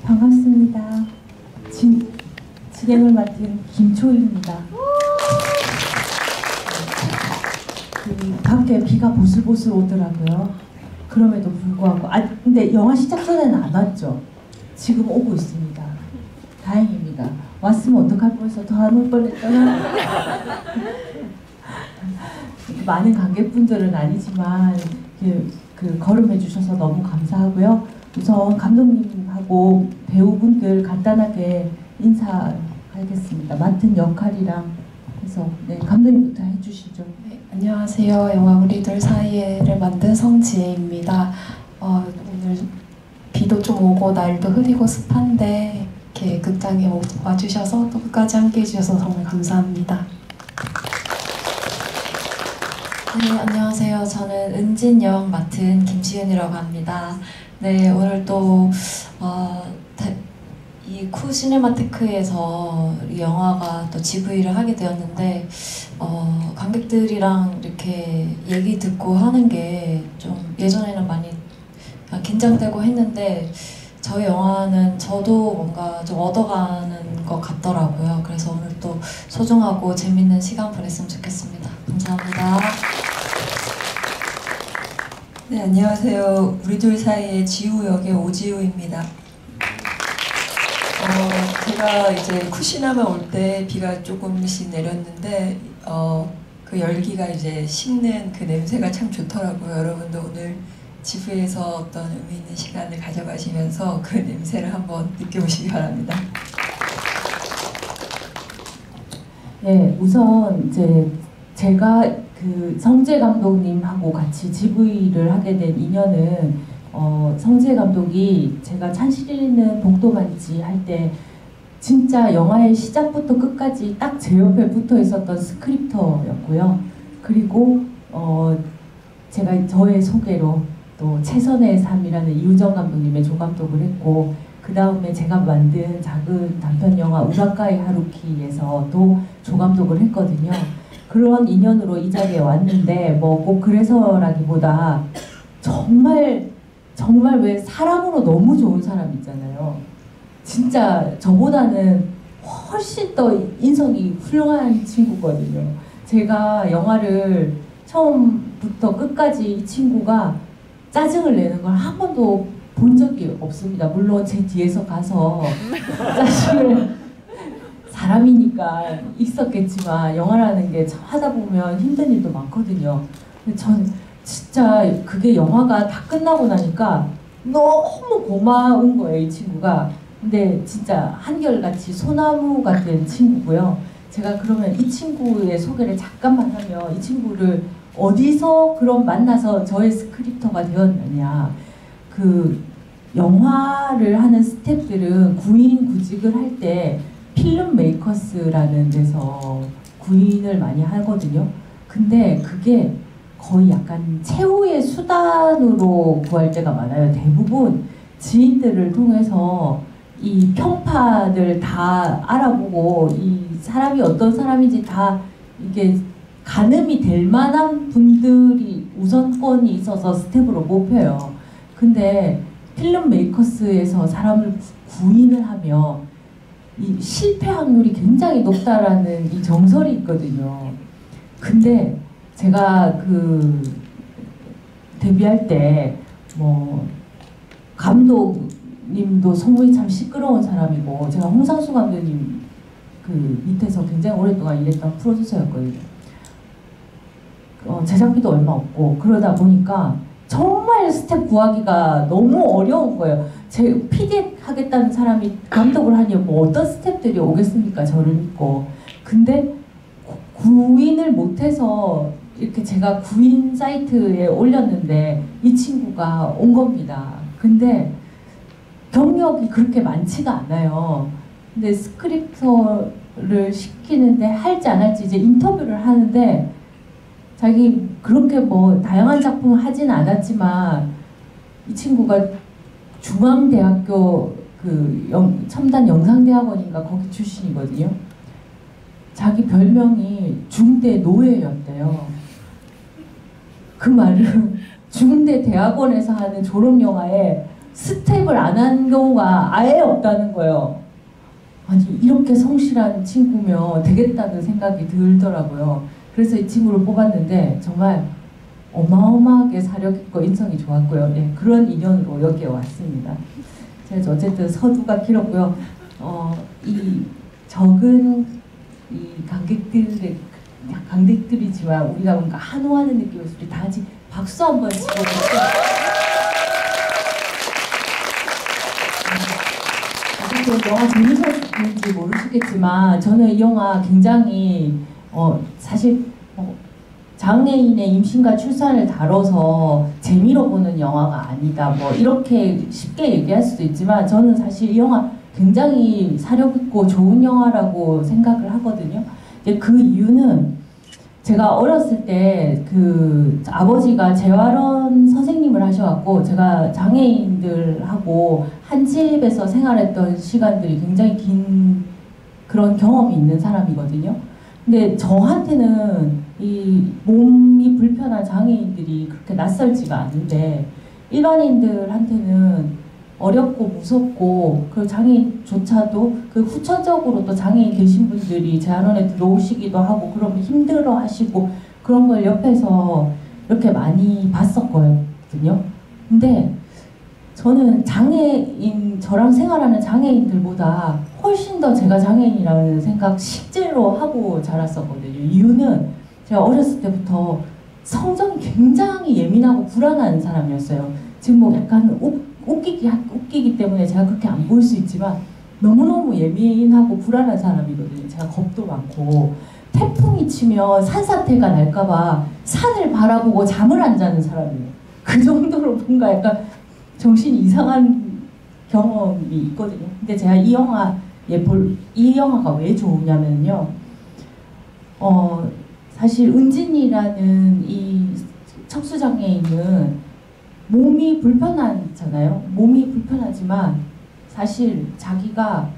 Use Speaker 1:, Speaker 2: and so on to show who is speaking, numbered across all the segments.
Speaker 1: 반갑습니다. 진행을 맡은 김초희입니다. 밖에 비가 보슬보슬 오더라고요. 그럼에도 불구하고 근데 영화 시작 전에는 안 왔죠. 지금 오고 있습니다. 다행입니다. 왔으면 어떡할 뻔해서 더 안 올 뻔했잖아. 많은 관객분들은 아니지만 걸음해 주셔서 너무 감사하고요. 우선 감독님하고 배우분들 간단하게 인사하겠습니다. 맡은 역할이랑 해서 감독님부터 해주시죠.
Speaker 2: 네, 안녕하세요. 영화 우리들 사이에를 만든 성지혜입니다. 오늘 비도 좀 오고 날도 흐리고 습한데 이렇게 극장에 와주셔서 또 끝까지 함께 해주셔서 정말 감사합니다. 네, 안녕하세요. 저는 은진역 맡은 김지은이라고 합니다. 네, 오늘 또 이 쿠시네마테크에서 이 영화가 또 GV를 하게 되었는데 관객들이랑 이렇게 얘기 듣고 하는 게 좀 예전에는 많이 긴장되고 했는데 저희 영화는 저도 뭔가 좀 얻어가는 것 같더라고요. 그래서 오늘 또 소중하고 재밌는 시간 보냈으면 좋겠습니다. 감사합니다.
Speaker 3: 네, 안녕하세요. 우리들 사이의 지우 역의 오지우입니다. 제가 이제 쿠시나마 올 때 비가 조금씩 내렸는데 그 열기가 이제 식는 그 냄새가 참 좋더라고요. 여러분도 오늘 지브에서 어떤 의미 있는 시간을 가져가시면서 그 냄새를 한번 느껴보시기 바랍니다.
Speaker 1: 네, 우선 이제 제가 성재 감독님하고 같이 GV를 하게 된 인연은 성재 감독이 제가 찬실이는 복도만지 할 때 진짜 영화의 시작부터 끝까지 딱 제 옆에 붙어 있었던 스크립터였고요. 그리고 제가 저의 소개로 또 최선의 삶이라는 이우정 감독님의 조감독을 했고, 그 다음에 제가 만든 작은 단편 영화 우라카이 하루키에서도 조감독을 했거든요. 그런 인연으로 이 자리에 왔는데 뭐 꼭 그래서라기보다 정말 왜 사람으로 너무 좋은 사람 있잖아요. 진짜 저보다는 훨씬 더 인성이 훌륭한 친구거든요. 제가 영화를 처음부터 끝까지 이 친구가 짜증을 내는 걸 한 번도 본 적이 없습니다. 물론 제 뒤에서 가서 짜증을 사람이니까 있었겠지만 영화라는 게 하다 보면 힘든 일도 많거든요. 근데 전 진짜 그게 영화가 다 끝나고 나니까 너무 고마운 거예요, 이 친구가. 근데 진짜 한결같이 소나무 같은 친구고요. 제가 그러면 이 친구의 소개를 잠깐만 하면, 이 친구를 어디서 그럼 만나서 저의 스크립터가 되었느냐. 영화를 하는 스태프들은 구인 구직을 할 때 필름 메이커스라는 데서 구인을 많이 하거든요. 근데 그게 거의 약간 최후의 수단으로 구할 때가 많아요. 대부분 지인들을 통해서 이 평판을 다 알아보고 이 사람이 어떤 사람인지 다 이게 가늠이 될 만한 분들이 우선권이 있어서 스텝으로 뽑혀요. 근데 필름 메이커스에서 사람을 구인을 하면 이 실패 확률이 굉장히 높다라는 이 정설이 있거든요. 근데 제가 데뷔할 때 뭐 감독님도 소문이 참 시끄러운 사람이고, 제가 홍상수 감독님 밑에서 굉장히 오랫동안 일했던 프로듀서였거든요. 제작비도 얼마 없고 그러다 보니까 정말 스텝 구하기가 너무 어려운 거예요. 제 PD 하겠다는 사람이 감독을 하니 뭐 어떤 스텝들이 오겠습니까? 저를 믿고. 근데 구인을 못해서 이렇게 제가 구인 사이트에 올렸는데 이 친구가 온 겁니다. 근데 경력이 그렇게 많지가 않아요. 근데 스크립터를 시키는데 할지 안 할지 이제 인터뷰를 하는데, 자기 그렇게 뭐 다양한 작품을 하진 않았지만 이 친구가 중앙대학교 첨단 영상대학원인가 거기 출신이거든요. 자기 별명이 중대 노예였대요. 그 말은 중대 대학원에서 하는 졸업영화에 스텝을 안 한 경우가 아예 없다는 거예요. 아니 이렇게 성실한 친구면 되겠다는 생각이 들더라고요. 그래서 이 친구를 뽑았는데 정말 어마어마하게 사력 있고 인성이 좋았고요. 예, 그런 인연으로 여기에 왔습니다. 그래서 어쨌든 서두가 길었고요. 이 적은 이 관객들이지만 우리가 뭔가 한호하는 느낌에서 우리 다 같이 박수 한번 치고 영화 재밌었는지 모르시겠지만 저는 이 영화 굉장히 사실 장애인의 임신과 출산을 다뤄서 재미로 보는 영화가 아니다 뭐 이렇게 쉽게 얘기할 수도 있지만 저는 사실 이 영화 굉장히 사력 있고 좋은 영화라고 생각을 하거든요. 그 이유는 제가 어렸을 때 그 아버지가 재활원 선생님을 하셔갖고 제가 장애인들하고 한 집에서 생활했던 시간들이 굉장히 긴 그런 경험이 있는 사람이거든요. 근데 저한테는 이 몸이 불편한 장애인들이 그렇게 낯설지가 않은데 일반인들한테는 어렵고 무섭고 그 장애인조차도 그 후천적으로 또 장애인 계신 분들이 재활원에 들어오시기도 하고 그러면 힘들어 하시고 그런 걸 옆에서 이렇게 많이 봤었거든요. 근데 저는 저랑 생활하는 장애인들보다 훨씬 더 제가 장애인이라는 생각 실제로 하고 자랐었거든요. 이유는 제가 어렸을 때부터 성정이 굉장히 예민하고 불안한 사람이었어요. 지금 뭐 약간 웃기기 때문에 제가 그렇게 안 보일 수 있지만 너무너무 예민하고 불안한 사람이거든요. 제가 겁도 많고 태풍이 치면 산사태가 날까봐 산을 바라보고 잠을 안 자는 사람이에요. 그 정도로 뭔가 약간 정신이 이상한 경험이 있거든요. 근데 제가 이 영화가 왜 좋으냐면요. 사실 은진이라는 이 척수장애인은 몸이 불편하잖아요. 몸이 불편하지만 사실 자기가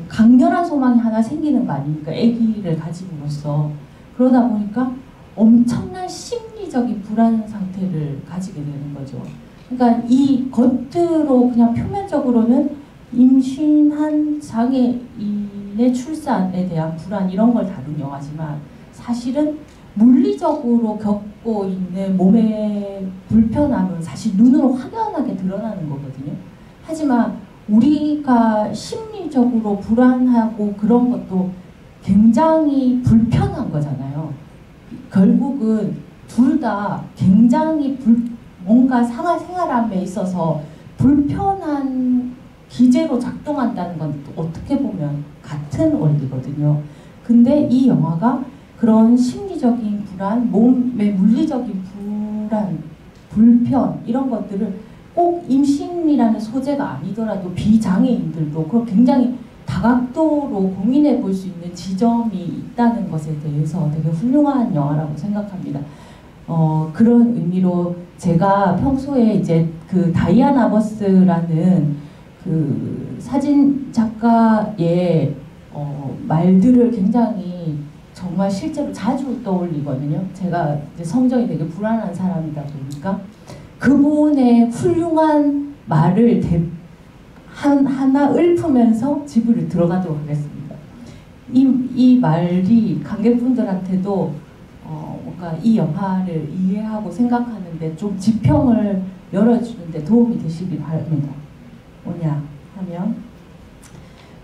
Speaker 1: 강렬한 소망이 하나 생기는 거 아닙니까? 아기를 가짐으로써. 그러다 보니까 엄청난 심리적인 불안 상태를 가지게 되는 거죠. 그러니까 이 겉으로 그냥 표면적으로는 임신한 장애인의 출산에 대한 불안 이런 걸 다룬 영화지만 사실은 물리적으로 겪고 있는 몸의 불편함은 사실 눈으로 확연하게 드러나는 거거든요. 하지만 우리가 심리적으로 불안하고 그런 것도 굉장히 불편한 거잖아요. 결국은 둘 다 굉장히 뭔가 생활함에 있어서 불편한 기제로 작동한다는 건 어떻게 보면 같은 원리거든요. 근데 이 영화가 그런 심리적인 불안, 몸의 물리적인 불안, 불편 이런 것들을 꼭 임신이라는 소재가 아니더라도 비장애인들도 그걸 굉장히 다각도로 고민해 볼 수 있는 지점이 있다는 것에 대해서 되게 훌륭한 영화라고 생각합니다. 그런 의미로 제가 평소에 이제 그 다이아나 버스라는 그 사진 작가의 말들을 굉장히 정말 실제로 자주 떠올리거든요. 제가 이제 성정이 되게 불안한 사람이다 보니까 그분의 훌륭한 말을 하나 읊으면서 지브리 들어가도록 하겠습니다. 이 말이 관객분들한테도 뭔가 이 영화를 이해하고 생각하는데 좀 지평을 열어주는데 도움이 되시길 바랍니다. 뭐냐 하면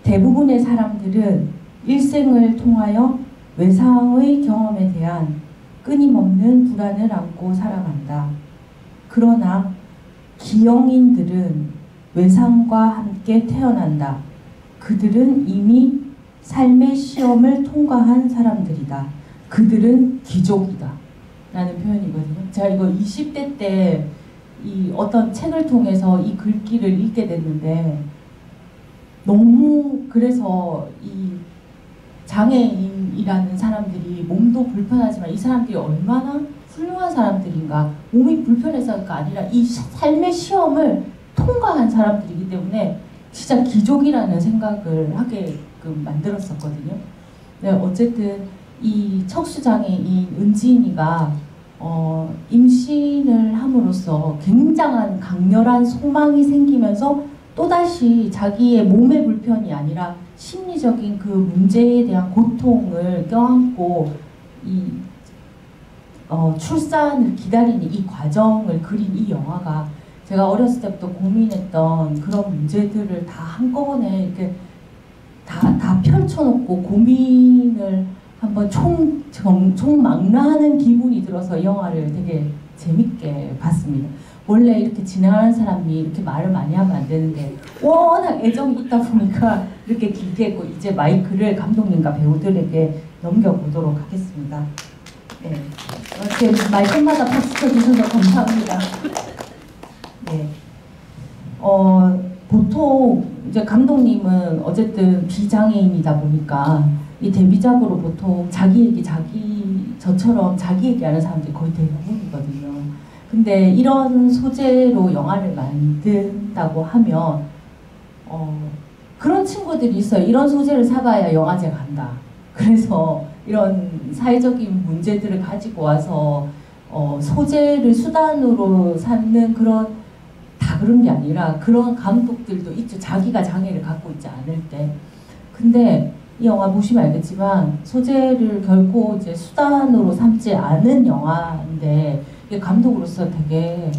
Speaker 1: 대부분의 사람들은 일생을 통하여 외상의 경험에 대한 끊임없는 불안을 안고 살아간다. 그러나 기영인들은 외상과 함께 태어난다. 그들은 이미 삶의 시험을 통과한 사람들이다. 그들은 귀족이다. 라는 표현이거든요. 제가 이거 20대 때 이 어떤 책을 통해서 이 글귀를 읽게 됐는데 너무 그래서 이 장애인이라는 사람들이 몸도 불편하지만 이 사람들이 얼마나 훌륭한 사람들인가, 몸이 불편해서가 아니라 이 삶의 시험을 통과한 사람들이기 때문에 진짜 귀족이라는 생각을 하게끔 만들었었거든요. 네, 어쨌든 이 척수장애인 은지인이가 임신을 함으로써 굉장한 강렬한 소망이 생기면서 또다시 자기의 몸의 불편이 아니라 심리적인 그 문제에 대한 고통을 껴안고 출산을 기다리는 이 과정을 그린 이 영화가 제가 어렸을 때부터 고민했던 그런 문제들을 다 한꺼번에 이렇게 다 펼쳐놓고 고민을 한번 총망라하는 기분이 들어서 이 영화를 되게 재밌게 봤습니다. 원래 이렇게 진행하는 사람이 이렇게 말을 많이 하면 안 되는데 워낙 애정이 있다 보니까 이렇게 길게 했고 이제 마이크를 감독님과 배우들에게 넘겨보도록 하겠습니다. 네. 이렇게 말끝마다 박수 쳐주셔서 감사합니다. 네. 보통 이제 감독님은 어쨌든 비장애인이다 보니까 이 데뷔작으로 보통 저처럼 자기 얘기하는 사람들이 거의 대부분이거든요. 근데 이런 소재로 영화를 만든다고 하면 그런 친구들이 있어요. 이런 소재를 사봐야 영화제 간다. 그래서 이런 사회적인 문제들을 가지고 와서 소재를 수단으로 삼는 다 그런 게 아니라 그런 감독들도 있죠. 자기가 장애를 갖고 있지 않을 때. 근데 이 영화 보시면 알겠지만 소재를 결코 이제 수단으로 삼지 않은 영화인데 감독으로서 되게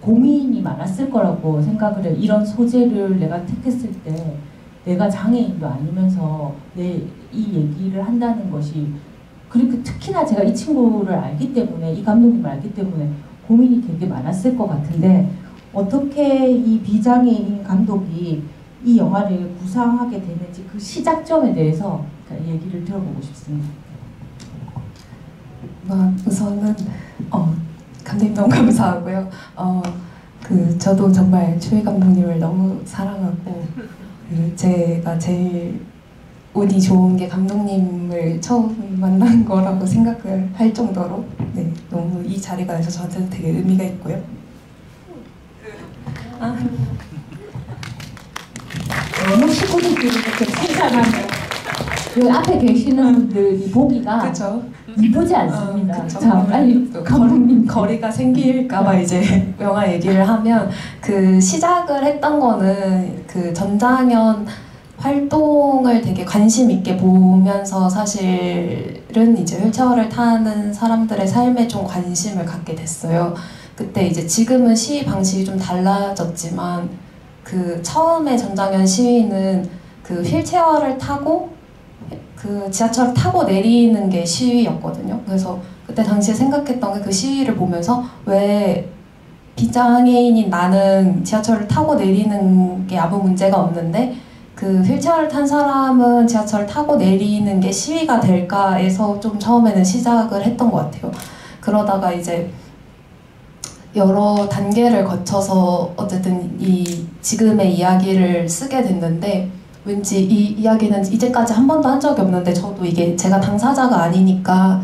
Speaker 1: 고민이 많았을 거라고 생각을 해요. 이런 소재를 내가 택했을 때 내가 장애인도 아니면서 이 얘기를 한다는 것이 그리고 특히나 제가 이 친구를 알기 때문에 이 감독님을 알기 때문에 고민이 되게 많았을 것 같은데 어떻게 이 비장애인 감독이 이 영화를 구상하게 되는지 그 시작점에 대해서 얘기를 들어보고 싶습니다.
Speaker 4: 우선은 감독님 너무 감사하고요. 저도 정말 추혜 감독님을 너무 사랑하고 제가 제일 운이 좋은 게 감독님을 처음 만난 거라고 생각을 할 정도로 너무 이 자리가 그래서 저한테는 되게 의미가 있고요.
Speaker 1: 너무 식구들끼리 이렇게 생산하면 그 앞에 계시는 분들이 보기가
Speaker 4: 그쵸?
Speaker 1: 이쁘지 않습니다.
Speaker 4: 그쵸?
Speaker 1: 자, 빨리 감독님
Speaker 4: 거리가 생길까봐 이제 영화 얘기를 하면 그 시작을 했던 거는 그 전장현 활동을 되게 관심 있게 보면서 사실은 이제 휠체어를 타는 사람들의 삶에 좀 관심을 갖게 됐어요. 그때 이제 지금은 시위 방식이 좀 달라졌지만 그 처음에 전장현 시위는 그 휠체어를 타고 그 지하철을 타고 내리는 게 시위였거든요. 그래서 그때 당시에 생각했던 게 그 시위를 보면서 왜 비장애인인 나는 지하철을 타고 내리는 게 아무 문제가 없는데 그 휠체어를 탄 사람은 지하철을 타고 내리는 게 시위가 될까에서 좀 처음에는 시작을 했던 것 같아요. 그러다가 이제 여러 단계를 거쳐서 어쨌든 이 지금의 이야기를 쓰게 됐는데 왠지 이 이야기는 이제까지 한 번도 한 적이 없는데 저도 이게 제가 당사자가 아니니까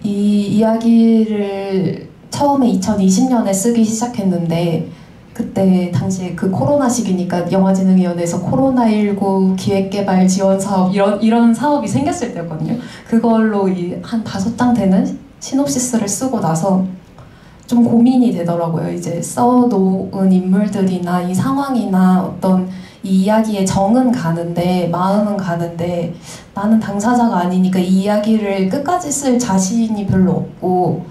Speaker 4: 이 이야기를 처음에 2020년에 쓰기 시작했는데 그때 당시에 그 코로나 시기니까 영화진흥위원회에서 코로나19 기획개발 지원 사업 이런 사업이 생겼을 때였거든요. 그걸로 한 5장 되는 시놉시스를 쓰고 나서 좀 고민이 되더라고요. 이제 써놓은 인물들이나 이 상황이나 어떤 이 이야기의 정은 가는데 마음은 가는데 나는 당사자가 아니니까 이 이야기를 끝까지 쓸 자신이 별로 없고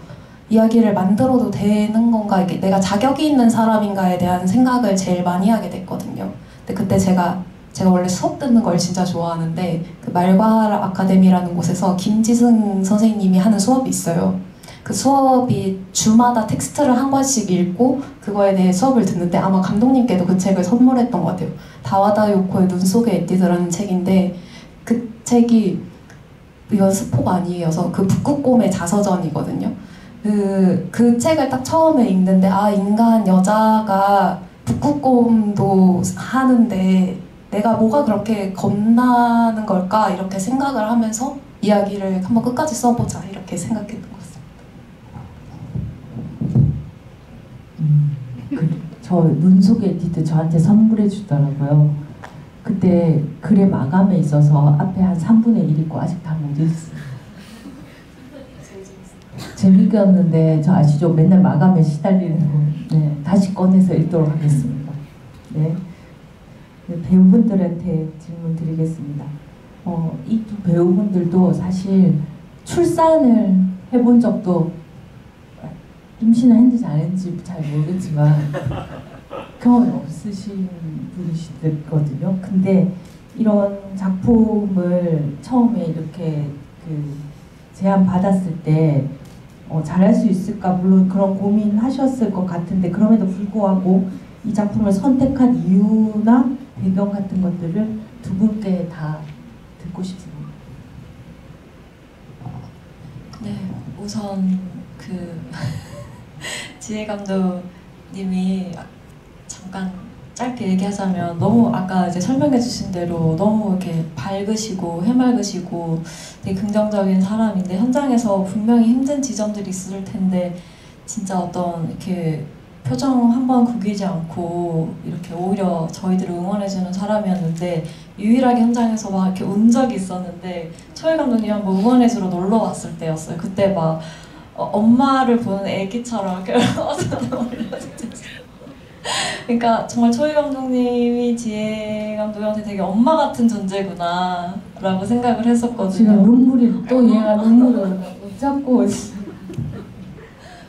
Speaker 4: 이야기를 만들어도 되는 건가 이게 내가 자격이 있는 사람인가에 대한 생각을 제일 많이 하게 됐거든요. 근데 그때 제가 원래 수업 듣는 걸 진짜 좋아하는데 그 말괄 아카데미라는 곳에서 김지승 선생님이 하는 수업이 있어요. 그 수업이 주마다 텍스트를 한 권씩 읽고 그거에 대해 수업을 듣는데 아마 감독님께도 그 책을 선물했던 것 같아요. 다와다 요코의 눈 속의 에뛰드라는 책인데 그 책이 이건 스포가 아니어서 그 북극곰의 자서전이거든요. 그 책을 딱 처음에 읽는데 인간 여자가 북극곰도 하는데 내가 뭐가 그렇게 겁나는 걸까 이렇게 생각을 하면서 이야기를 한번 끝까지 써보자 이렇게 생각했던 것 같습니다.
Speaker 1: 저 눈 속의 에뛰드 저한테 선물해 주더라고요. 그때 글의 마감에 있어서 앞에 한 3분의 1 읽고 아직 다 못 읽었어요. 재밌었는데 저 아시죠? 맨날 마감에 시달리는 거. 네, 다시 꺼내서 읽도록 하겠습니다. 네. 네, 배우분들한테 질문 드리겠습니다. 이 두 배우분들도 사실 출산을 해본 적도 임신을 했는지 안 했는지 잘 모르겠지만 경험이 없으신 분이시거든요. 근데 이런 작품을 처음에 이렇게 제안 받았을 때 잘할 수 있을까 물론 그런 고민하셨을 것 같은데 그럼에도 불구하고 이 작품을 선택한 이유나 배경 같은 것들을 두 분께 다 듣고 싶습니다.
Speaker 2: 네, 우선 지혜 감독님이 잠깐 짧게 얘기하자면 너무 아까 이제 설명해 주신 대로 너무 이렇게 밝으시고 해맑으시고 되게 긍정적인 사람인데 현장에서 분명히 힘든 지점들이 있을 텐데 진짜 어떤 이렇게 표정 한번 구기지 않고 이렇게 오히려 저희들을 응원해주는 사람이었는데 유일하게 현장에서 막 이렇게 운 적이 있었는데 초희 감독님 한번 응원해주러 놀러 왔을 때였어요. 그때 막 엄마를 보는 애기처럼 이렇게 그러니까 정말 초희 감독님이 지혜 감독한테 되게 엄마 같은 존재구나 라고 생각을 했었거든요.
Speaker 1: 지금 눈물이 또 얘가 눈물을 잡고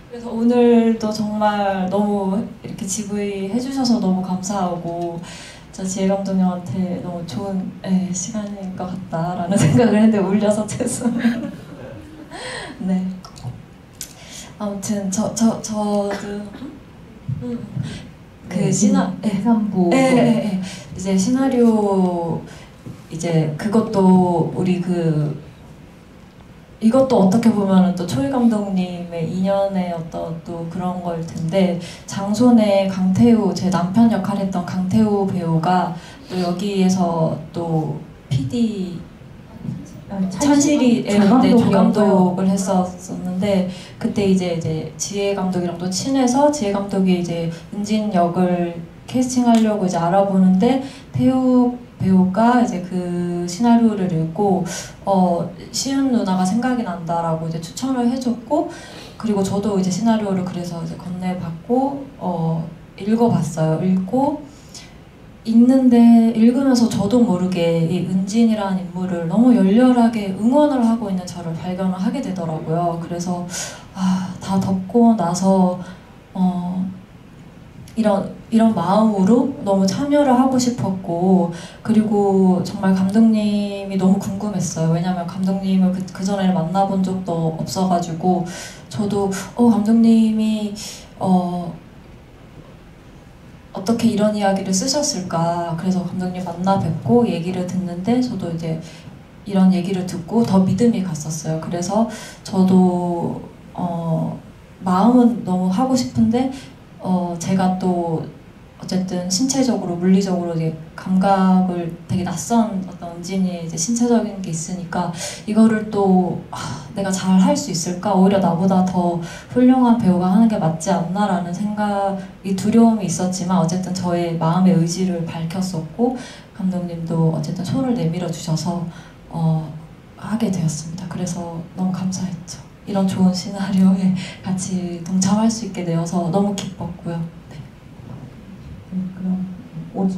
Speaker 2: 그래서 오늘도 정말 너무 이렇게 GV 해주셔서 너무 감사하고 저 지혜 감독님한테 너무 좋은 시간일 것 같다라는 생각을 했는데 울려서 죄송해요. 네. 아무튼 저도
Speaker 1: 대산부
Speaker 2: 이제 시나리오 이제 그것도 우리 이것도 어떻게 보면은 또 초희 감독님의 인연의 어떤 또 그런 걸 텐데 장손의 강태우 제 남편 역할 했던 강태우 배우가 또 여기에서 또 PD 찬실이 조감독을 했었는데 그때 이제 지혜 감독이랑도 친해서 지혜 감독이 이제 은진 역을 캐스팅하려고 이제 알아보는데 태우 배우가 이제 그 시나리오를 읽고 시은 누나가 생각이 난다라고 이제 추천을 해줬고 그리고 저도 이제 시나리오를 그래서 이제 건네받고 읽어봤어요. 읽는데 읽으면서 저도 모르게 이 은진이라는 인물을 너무 열렬하게 응원을 하고 있는 저를 발견을 하게 되더라고요. 그래서 다 덮고 나서 이런 마음으로 너무 참여를 하고 싶었고 그리고 정말 감독님이 너무 궁금했어요. 왜냐면 감독님을 그 전에 만나본 적도 없어가지고 저도 감독님이 어떻게 이런 이야기를 쓰셨을까 그래서 감독님 만나 뵙고 얘기를 듣는데 저도 이제 이런 얘기를 듣고 더 믿음이 갔었어요. 그래서 저도 마음은 너무 하고 싶은데 제가 또 어쨌든 신체적으로 물리적으로 이제 감각을 되게 낯선 어떤 은진이 이제 신체적인 게 있으니까 이거를 또 내가 잘 할 수 있을까 오히려 나보다 더 훌륭한 배우가 하는 게 맞지 않나라는 생각이 두려움이 있었지만 어쨌든 저의 마음의 의지를 밝혔었고 감독님도 어쨌든 손을 내밀어 주셔서 하게 되었습니다. 그래서 너무 감사했죠. 이런 좋은 시나리오에 같이 동참할 수 있게 되어서 너무 기뻤고요.
Speaker 1: 그럼 오진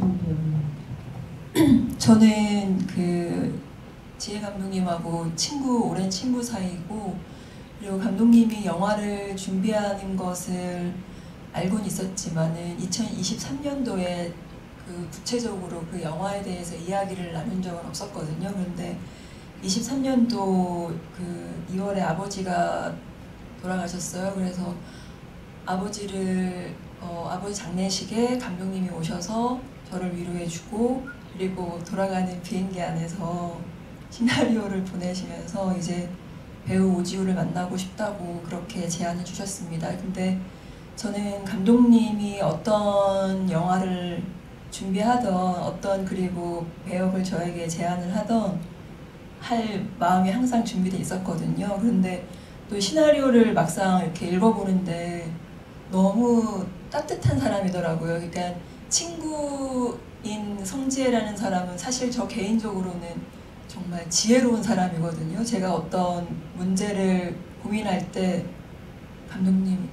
Speaker 1: 배우님.
Speaker 3: 저는 지혜 감독님하고 오랜 친구 사이고 그리고 감독님이 영화를 준비하는 것을 알고는 있었지만은 2023년도에 구체적으로 그 영화에 대해서 이야기를 나눈 적은 없었거든요. 그런데 23년도 2월에 아버지가 돌아가셨어요. 그래서 아버지 장례식에 감독님이 오셔서 저를 위로해주고 그리고 돌아가는 비행기 안에서 시나리오를 보내시면서 이제 배우 오지우를 만나고 싶다고 그렇게 제안을 주셨습니다. 근데 저는 감독님이 어떤 영화를 준비하던 그리고 배역을 저에게 제안을 하던 할 마음이 항상 준비되어 있었거든요. 그런데 또 시나리오를 막상 이렇게 읽어보는데 너무 따뜻한 사람이더라고요. 그러니까 친구인 성지혜라는 사람은 사실 저 개인적으로는 정말 지혜로운 사람이거든요. 제가 어떤 문제를 고민할 때 감독님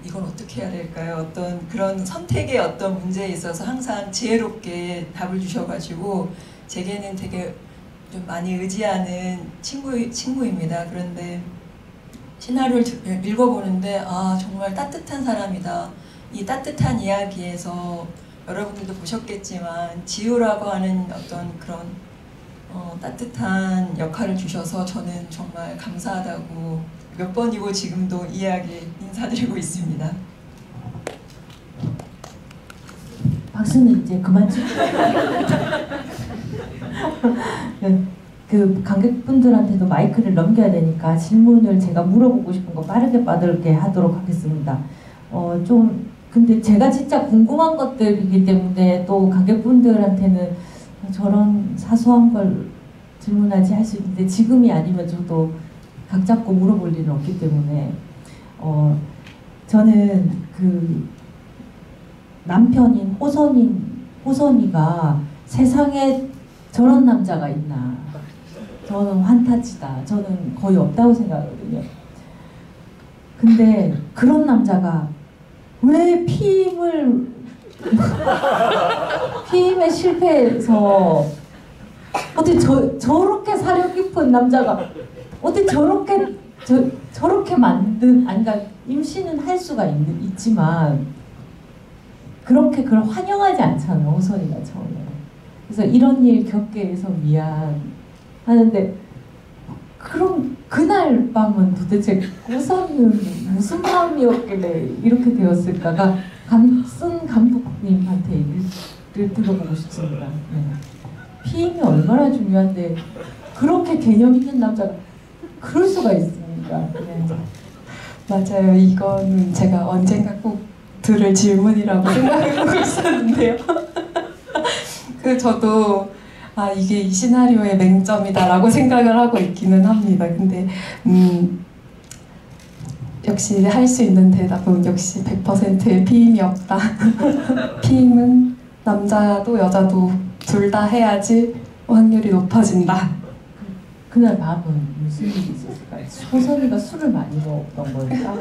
Speaker 3: 이걸 어떻게 해야 될까요? 어떤 그런 선택의 어떤 문제에 있어서 항상 지혜롭게 답을 주셔가지고 제게는 되게 좀 많이 의지하는 친구입니다. 그런데 시나리오를 읽어보는데 아 정말 따뜻한 사람이다. 이 따뜻한 이야기에서 여러분들도 보셨겠지만 지우라고 하는 어떤 그런 따뜻한 역할을 주셔서 저는 정말 감사하다고 몇 번이고 지금도 이해하게 인사드리고 있습니다.
Speaker 1: 박수는 이제 그만 치고 그 관객분들한테도 마이크를 넘겨야 되니까 질문을 제가 물어보고 싶은 거 빠르게 빠르게 하도록 하겠습니다. 좀 근데 제가 진짜 궁금한 것들이기 때문에 또 관객분들한테는 저런 사소한 걸 질문하지 할 수 있는데 지금이 아니면 저도 각 잡고 물어볼 일은 없기 때문에 저는 그 남편인 호선이가 세상에 저런 남자가 있나 저는 환타지다. 저는 거의 없다고 생각하거든요. 근데 그런 남자가 왜 피임에 실패해서 어떻게 저렇게 사려 깊은 남자가 어떻게 저렇게 만든 아니 그러니까 임신은 할 수가 있지만 그렇게 그걸 환영하지 않잖아 호선이가 처음에. 그래서 이런 일 겪게 해서 미안 하는데 그럼 그날 밤은 도대체 호선이는 무슨 마음이었길래 이렇게 되었을까가 쓴 감독님한테 얘기를 들어보고 싶습니다. 네. 피임이 얼마나 중요한데 그렇게 개념 있는 남자가 그럴 수가 있습니까? 네.
Speaker 4: 맞아요. 이거는 제가 언젠가 꼭 들을 질문이라고 생각하고 있었는데요. 저도 이게 이 시나리오의 맹점이다라고 생각을 하고 있기는 합니다. 근데 역시 할 수 있는 대답은 역시 100%의 피임이 없다. 피임은 남자도 여자도 둘 다 해야지 확률이 높아진다.
Speaker 1: 그날 밤은 무슨 일이 있었을까요? 호선이가 술을 많이 먹었던 걸까?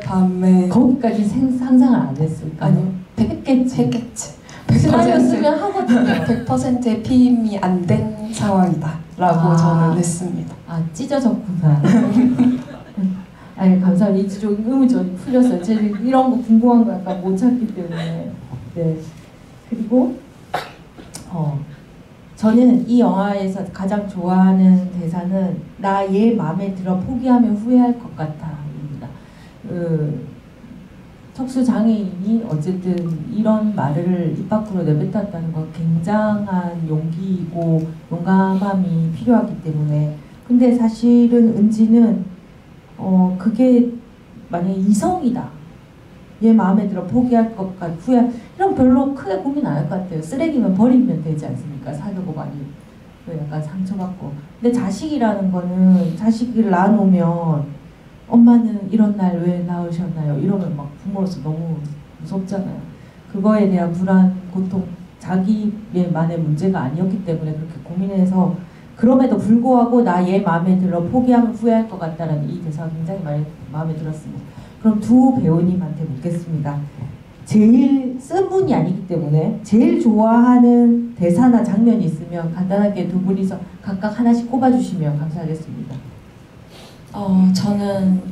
Speaker 4: 밤에
Speaker 1: 거기까지 상상을 안 했을까?
Speaker 4: 아니요.
Speaker 1: 했겠지.
Speaker 4: 100%였으면
Speaker 1: 하거든요.
Speaker 4: 100%의 피임이 안 된 상황이다라고 저는 했습니다.
Speaker 1: 찢어졌구나. 아니 감사합니다. 이제 좀 의문점이 풀렸어요. 제가 이런 거 궁금한 거 약간 못 찾기 때문에. 네. 그리고 저는 이 영화에서 가장 좋아하는 대사는 나 얘 마음에 들어 포기하면 후회할 것 같아입니다. 척수 장애인이 어쨌든 이런 말을 입 밖으로 내뱉었다는 건 굉장한 용기이고 용감함이 필요하기 때문에 근데 사실은 은지는 그게 만약에 이성이다 얘 마음에 들어 포기할 것 같아 후회 이런 별로 크게 고민 안 할 것 같아요. 쓰레기면 버리면 되지 않습니까? 사려고 많이 약간 상처받고 근데 자식이라는 거는 자식을 낳아놓으면 엄마는 이런 날 왜 낳으셨나요? 이러면 막 부모로서 너무 무섭잖아요. 그거에 대한 불안, 고통, 자기만의 문제가 아니었기 때문에 그렇게 고민해서 그럼에도 불구하고 나 얘 마음에 들어 포기하면 후회할 것 같다는 이 대사가 굉장히 마음에 들었습니다. 그럼 두 배우님한테 묻겠습니다. 제일 쓴 분이 아니기 때문에 제일 좋아하는 대사나 장면이 있으면 간단하게 두 분이서 각각 하나씩 꼽아주시면 감사하겠습니다.
Speaker 2: 저는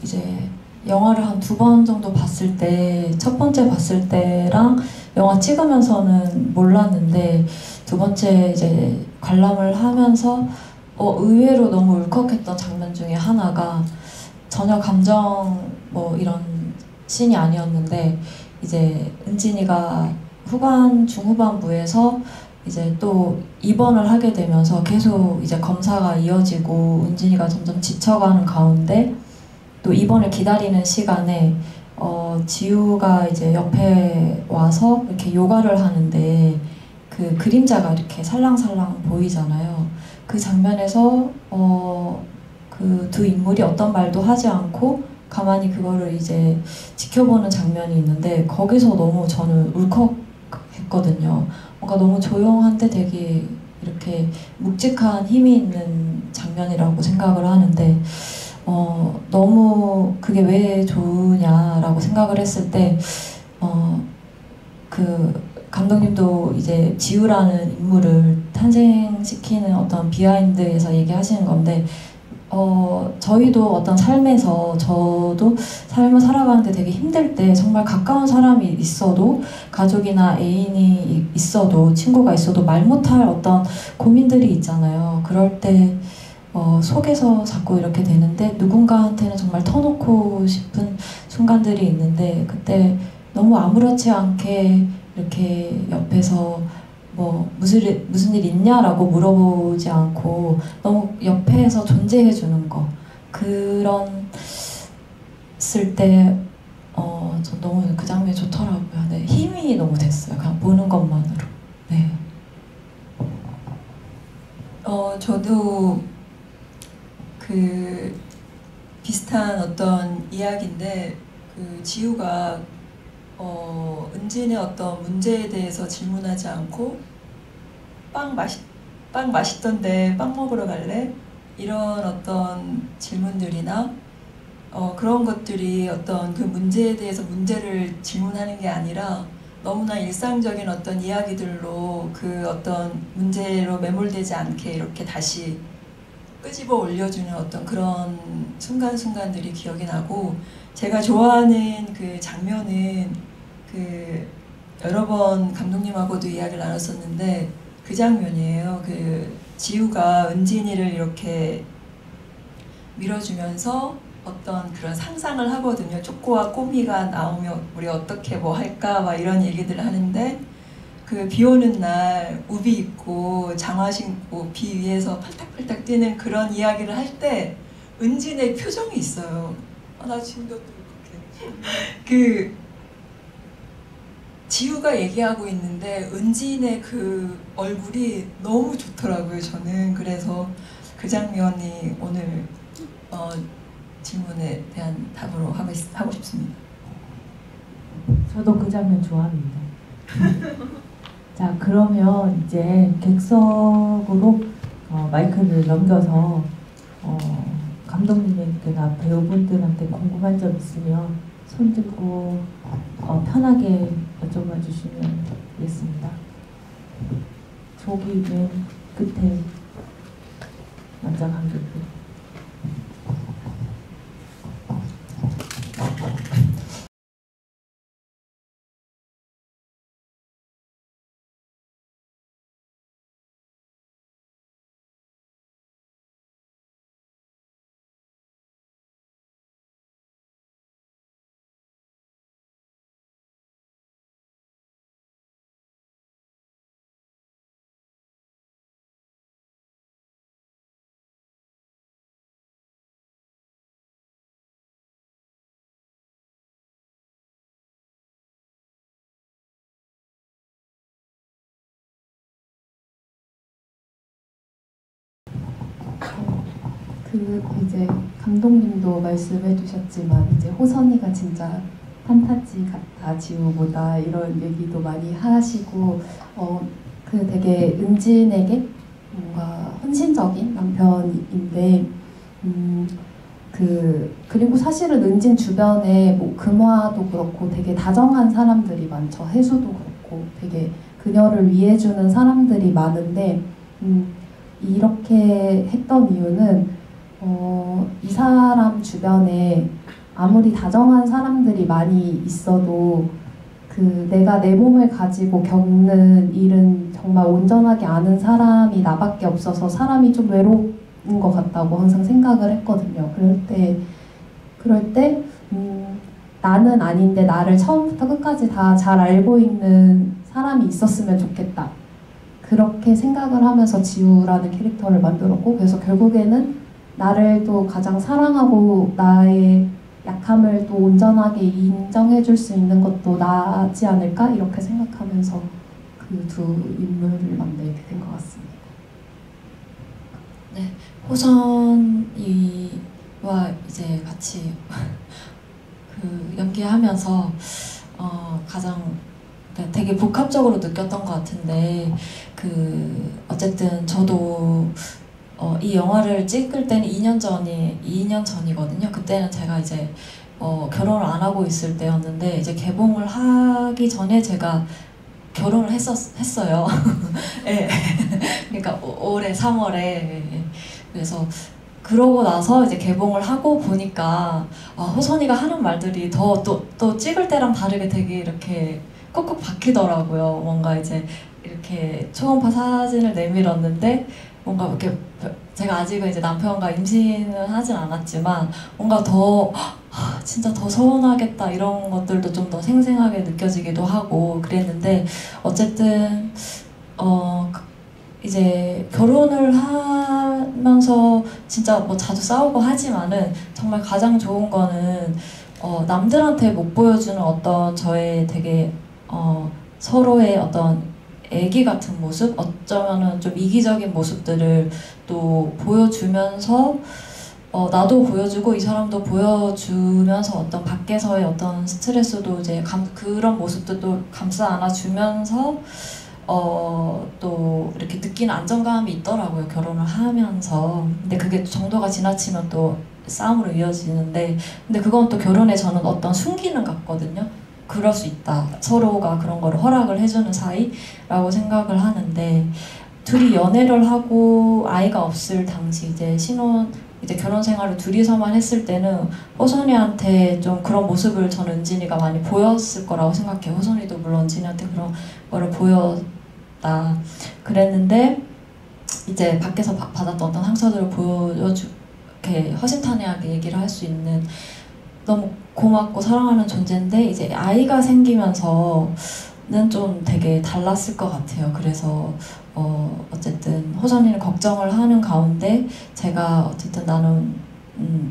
Speaker 2: 이제 영화를 한 2번 정도 봤을 때 첫 번째 봤을 때랑 영화 찍으면서는 몰랐는데 두 번째 이제 관람을 하면서 의외로 너무 울컥했던 장면 중에 하나가 전혀 감정 이런 씬이 아니었는데 이제 은진이가 중후반부에서 이제 또 입원을 하게 되면서 계속 이제 검사가 이어지고 은진이가 점점 지쳐가는 가운데 또 입원을 기다리는 시간에 지우가 이제 옆에 와서 이렇게 요가를 하는데 그 그림자가 이렇게 살랑살랑 보이잖아요. 그 장면에서 그 두 인물이 어떤 말도 하지 않고 가만히 그거를 이제 지켜보는 장면이 있는데 거기서 너무 저는 울컥했거든요. 뭔가 너무 조용한데 되게 이렇게 묵직한 힘이 있는 장면이라고 생각을 하는데 너무 그게 왜 좋으냐라고 생각을 했을 때 그 감독님도 이제 지우라는 인물을 탄생시키는 어떤 비하인드에서 얘기하시는 건데 저희도 어떤 삶에서 저도 삶을 살아가는데 되게 힘들 때 정말 가까운 사람이 있어도 가족이나 애인이 있어도 친구가 있어도 말 못할 어떤 고민들이 있잖아요. 그럴 때 속에서 자꾸 이렇게 되는데 누군가한테는 정말 터놓고 싶은 순간들이 있는데 그때 너무 아무렇지 않게 이렇게 옆에서 뭐 무슨 일 있냐라고 물어보지 않고 너무 옆에서 존재해 주는 거 그런 쓸 때 전 너무 그 장면이 좋더라고요. 네, 힘이 너무 됐어요. 그냥 보는 것만으로. 네.
Speaker 3: 저도 그 비슷한 어떤 이야기인데 그 지우가 은진의 어떤 문제에 대해서 질문하지 않고 빵 맛있던데 빵 먹으러 갈래? 이런 어떤 질문들이나 그런 것들이 어떤 그 문제에 대해서 문제를 질문하는 게 아니라 너무나 일상적인 어떤 이야기들로 그 어떤 문제로 매몰되지 않게 이렇게 다시 끄집어 올려주는 어떤 그런 순간순간들이 기억이 나고 제가 좋아하는 그 장면은 그 여러 번 감독님하고도 이야기를 나눴었는데 그 장면이에요. 그 지우가 은진이를 이렇게 밀어주면서 어떤 그런 상상을 하거든요. 쪼꼬와 꼬미가 나오면 우리 어떻게 뭐 할까 막 이런 얘기들을 하는데 그 비 오는 날 우비 입고 장화 신고 비 위에서 팔딱팔딱 뛰는 그런 이야기를 할 때 은진의 표정이 있어요. 나 지금도 그 지우가 얘기하고 있는데 은진의 그 얼굴이 너무 좋더라고요. 저는 그래서 그 장면이 오늘 질문에 대한 답으로 하고 싶습니다.
Speaker 1: 저도 그 장면 좋아합니다. 자, 그러면 이제 객석으로 마이크를 넘겨서 감독님에게나 배우분들한테 궁금한 점 있으면 손 들고 편하게 여쭤봐 주시면 되겠습니다. 저기 맨 끝에 남자 관객들.
Speaker 4: 이제 감독님도 말씀해주셨지만 이제 호선이가 진짜 판타지 같다 지우보다 이런 얘기도 많이 하시고 그 되게 은진에게 뭔가 헌신적인 남편인데 그리고 사실은 은진 주변에 뭐 금화도 그렇고 되게 다정한 사람들이 많죠. 해수도 그렇고 되게 그녀를 위해주는 사람들이 많은데 이렇게 했던 이유는 이 사람 주변에 아무리 다정한 사람들이 많이 있어도 내가 내 몸을 가지고 겪는 일은 정말 온전하게 아는 사람이 나밖에 없어서 사람이 좀 외로운 것 같다고 항상 생각을 했거든요. 그럴 때 나는 아닌데 나를 처음부터 끝까지 다 잘 알고 있는 사람이 있었으면 좋겠다. 그렇게 생각을 하면서 지우라는 캐릭터를 만들었고, 그래서 결국에는 나를 또 가장 사랑하고 나의 약함을 또 온전하게 인정해줄 수 있는 것도 나지 않을까? 이렇게 생각하면서 그 두 인물을 만들게 된 것 같습니다.
Speaker 2: 네, 호선이와 이제 같이 그 연기하면서 가장 되게 복합적으로 느꼈던 것 같은데 어쨌든 저도 이 영화를 찍을 때는 2년 전이거든요. 그때는 제가 이제 결혼을 안 하고 있을 때였는데 이제 개봉을 하기 전에 제가 결혼을 했어요. 예. 그러니까 올해 3월에. 예. 그래서 그러고 나서 이제 개봉을 하고 보니까 호선이가 하는 말들이 또 찍을 때랑 다르게 되게 이렇게 콕콕 박히더라고요. 뭔가 이제 이렇게 초음파 사진을 내밀었는데 뭔가 이렇게 제가 아직은 이제 남편과 임신은 하진 않았지만 뭔가 진짜 더 서운하겠다 이런 것들도 좀 더 생생하게 느껴지기도 하고 그랬는데 어쨌든 이제 결혼을 하면서 진짜 뭐 자주 싸우고 하지만은 정말 가장 좋은 거는 남들한테 못 보여주는 어떤 저의 되게 서로의 어떤 애기 같은 모습, 어쩌면은 좀 이기적인 모습들을 또 보여주면서 나도 보여주고 이 사람도 보여주면서 어떤 밖에서의 어떤 스트레스도 이제 그런 모습도 감싸 안아주면서 또 이렇게 느끼는 안정감이 있더라고요. 결혼을 하면서. 근데 그게 정도가 지나치면 또 싸움으로 이어지는데 근데 그건 또 결혼에 저는 어떤 순기능 같거든요. 그럴 수 있다. 서로가 그런 거를 허락을 해주는 사이라고 생각을 하는데 둘이 연애를 하고 아이가 없을 당시 이제 결혼 생활을 둘이서만 했을 때는 호선이한테 좀 그런 모습을 저는 은진이가 많이 보였을 거라고 생각해요. 호선이도 물론 은진이한테 그런 거를 보였다. 그랬는데 이제 밖에서 받았던 어떤 상처들을 이렇게 허심탄회하게 얘기를 할 수 있는 너무 고맙고 사랑하는 존재인데 이제 아이가 생기면서는 좀 되게 달랐을 것 같아요. 그래서 어쨌든 호선이는 걱정을 하는 가운데 제가 어쨌든 나는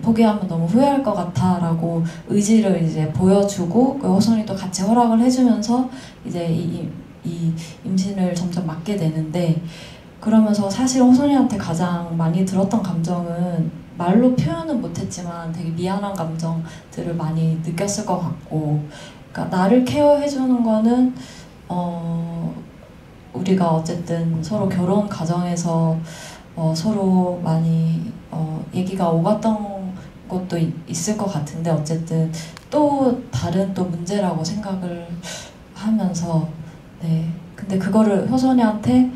Speaker 2: 포기하면 너무 후회할 것 같아 라고 의지를 이제 보여주고 그 호선이도 같이 허락을 해주면서 이제 이 임신을 점점 맞게 되는데 그러면서 사실 호선이한테 가장 많이 들었던 감정은 말로 표현은 못했지만 되게 미안한 감정들을 많이 느꼈을 것 같고 그러니까 나를 케어해주는 거는 우리가 어쨌든 서로 결혼 과정에서 서로 많이 얘기가 오갔던 것도 있을 것 같은데 어쨌든 또 다른 또 문제라고 생각을 하면서 네 근데 그거를 효선이한테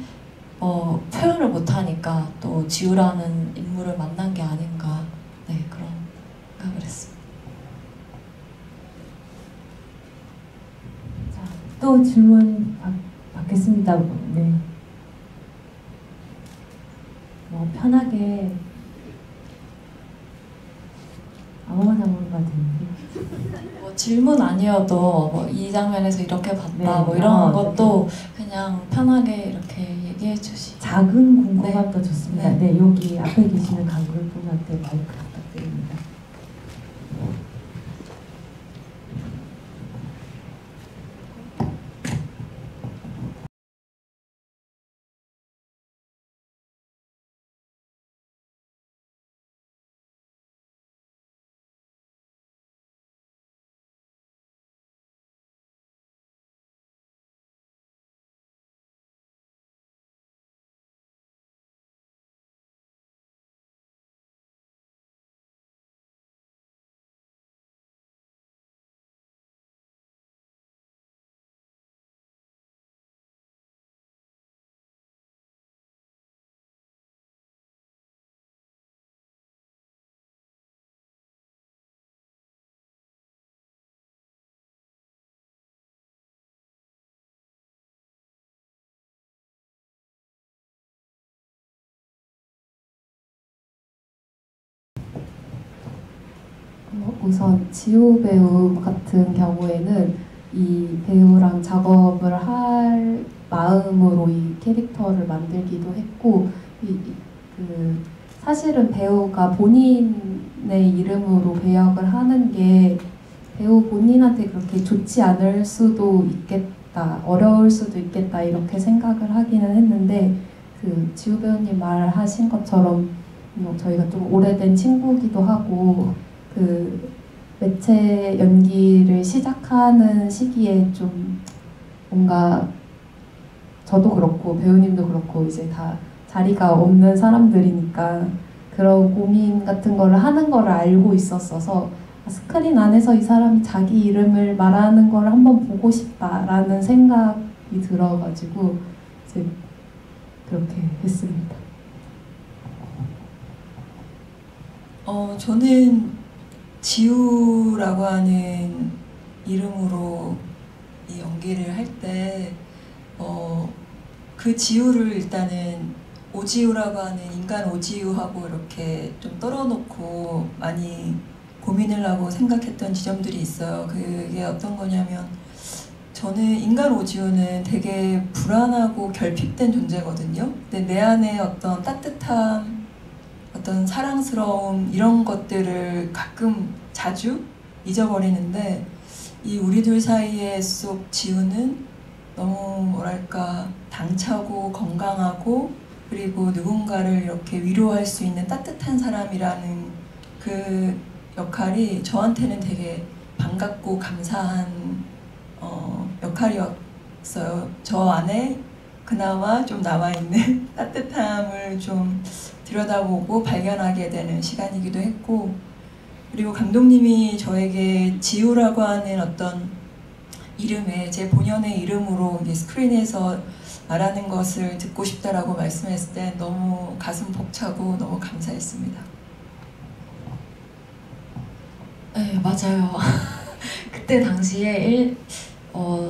Speaker 2: 표현을 못하니까 또 지우라는 인물을 만난 게 아닌가 네 그런 생각을 했습니다.
Speaker 1: 자, 또 질문 받겠습니다. 네. 뭐 편하게 아무거나 물어봐도 되는데
Speaker 2: 뭐 질문 아니어도 뭐 이 장면에서 이렇게 봤다
Speaker 1: 네,
Speaker 2: 뭐 이런 것도 그냥 편하게 이렇게 얘기해 주시.
Speaker 1: 작은 궁금함도 좋습니다. 네, 여기 앞에 계시는 강글분한테 마이크 부탁드립니다.
Speaker 4: 우선 지우 배우 같은 경우에는 이 배우랑 작업을 할 마음으로 이 캐릭터를 만들기도 했고 사실은 배우가 본인의 이름으로 배역을 하는 게 배우 본인한테 그렇게 좋지 않을 수도 있겠다, 어려울 수도 있겠다 이렇게 생각을 하기는 했는데 그 지우 배우님 말하신 것처럼 저희가 좀 오래된 친구기도 하고 그 매체 연기를 시작하는 시기에 좀 뭔가 저도 그렇고 배우님도 그렇고 이제 다 자리가 없는 사람들이니까 그런 고민 같은 거를 하는 거를 알고 있었어서 스크린 안에서 이 사람이 자기 이름을 말하는 걸 한번 보고 싶다라는 생각이 들어가지고 이제 그렇게 했습니다.
Speaker 3: 저는 지우라고 하는 이름으로 이 연기를 할 때 그 지우를 일단은 오지우라고 하는 인간 오지우하고 이렇게 좀 떨어놓고 많이 고민을 하고 생각했던 지점들이 있어요. 그게 어떤 거냐면 저는 인간 오지우는 되게 불안하고 결핍된 존재거든요. 근데 내 안에 어떤 따뜻함, 어떤 사랑스러움 이런 것들을 가끔 자주 잊어버리는데 이 우리 둘 사이에 속 지우는 너무 뭐랄까 당차고 건강하고 그리고 누군가를 이렇게 위로할 수 있는 따뜻한 사람이라는 그 역할이 저한테는 되게 반갑고 감사한 역할이었어요. 저 안에 그나마 좀 남아있는 따뜻함을 좀 들여다보고 발견하게 되는 시간이기도 했고, 그리고 감독님이 저에게 지우라고 하는 어떤 이름에 제 본연의 이름으로 이제 스크린에서 말하는 것을 듣고 싶다라고 말씀했을 때 너무 가슴 벅차고 너무 감사했습니다.
Speaker 2: 네, 맞아요. 그때 당시에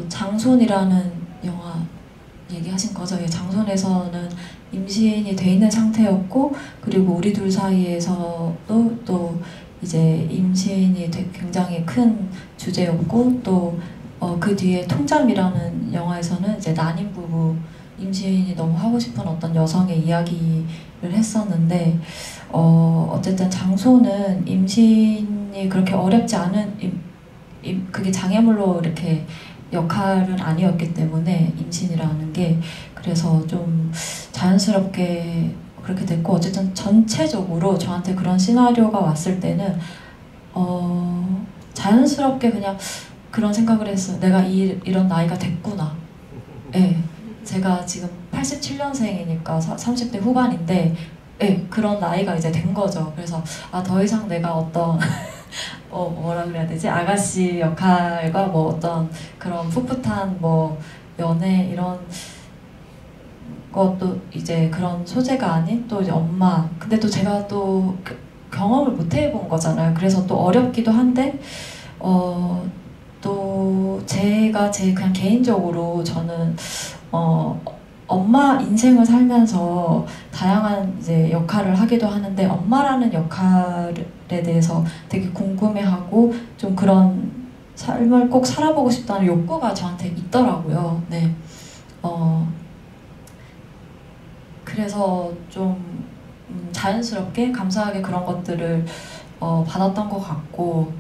Speaker 2: 장손이라는 영화 얘기하신 거죠. 예, 장손에서는 임신이 돼 있는 상태였고, 그리고 우리 둘 사이에서도 또 이제 임신이 굉장히 큰 주제였고, 또 그 뒤에 통잠이라는 영화에서는 이제 난임 부부 임신이 너무 하고 싶은 어떤 여성의 이야기를 했었는데, 어쨌든 장소는 임신이 그렇게 어렵지 않은 그게 장애물로 이렇게 역할은 아니었기 때문에 임신이라는 게, 그래서 좀 자연스럽게 그렇게 됐고, 어쨌든 전체적으로 저한테 그런 시나리오가 왔을 때는 자연스럽게 그냥 그런 생각을 했어요. 내가 이런 나이가 됐구나. 네, 제가 지금 87년생이니까 30대 후반인데, 네, 그런 나이가 이제 된 거죠. 그래서 더 이상 내가 어떤 뭐라 그래야 되지? 아가씨 역할과 뭐 어떤 그런 풋풋한 뭐 연애 이런 것도 이제 그런 소재가 아닌 또 이제 엄마. 근데 또 제가 또 경험을 못 해본 거잖아요. 그래서 또 어렵기도 한데 또 제가 그냥 개인적으로 저는 엄마 인생을 살면서 다양한 이제 역할을 하기도 하는데, 엄마라는 역할에 대해서 되게 궁금해하고 좀 그런 삶을 꼭 살아보고 싶다는 욕구가 저한테 있더라고요. 네. 그래서 좀 자연스럽게 감사하게 그런 것들을 받았던 것 같고,